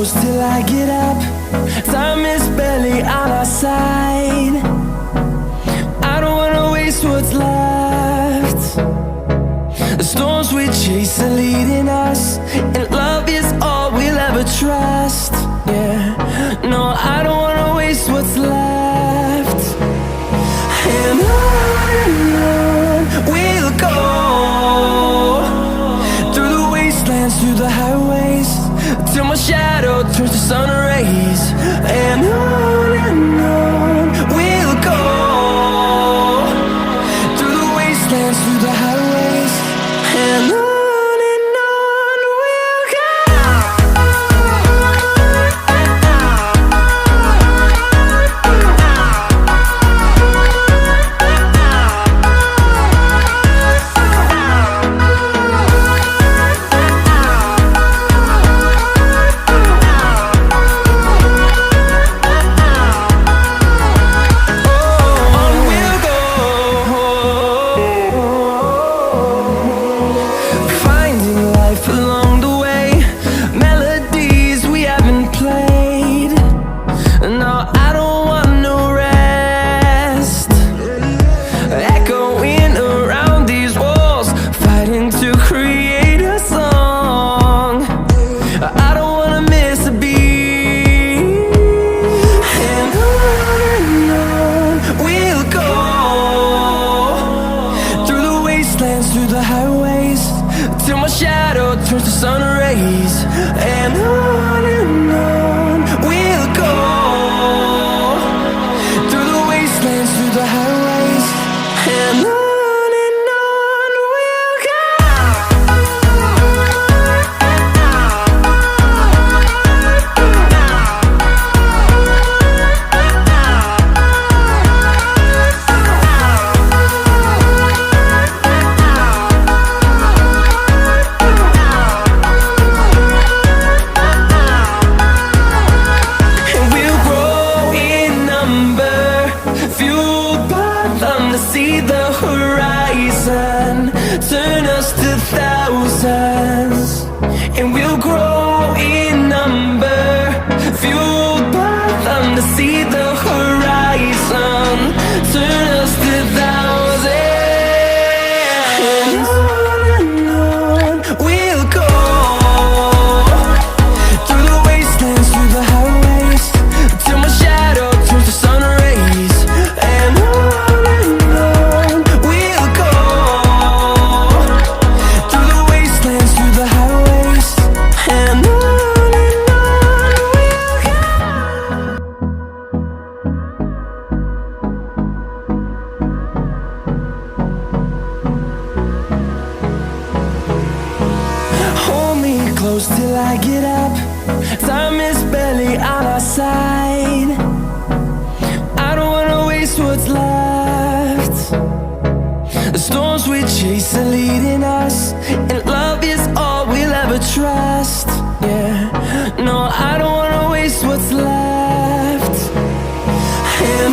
close till I get up. Time is barely on our side. I don't wanna waste what's left. The storms we chase are leading us, and love is all we'll ever trust. Yeah, no, I don't wanna waste what's left. And on we'll go, through the wastelands, through the highways, till my shadow turns to sun rays. And on we'll go, through the wastelands, through the highways, and on we'll go. Through the highways, till my shadow turns to sun rays. And on we'll go, through the wastelands, through the highways, and on we'll go. See the horizon turn us to thousands, and we'll grow in number, fueled by them. To see the horizon turn us to thousands, and on we'll go, through the wastelands, through the highways, till my shadow turns to sun rays. And close till I get up. Time is barely on our side. I don't wanna waste what's left. The storms we chase are leading us, and love is all we'll ever trust. Yeah, no, I don't wanna waste what's left. And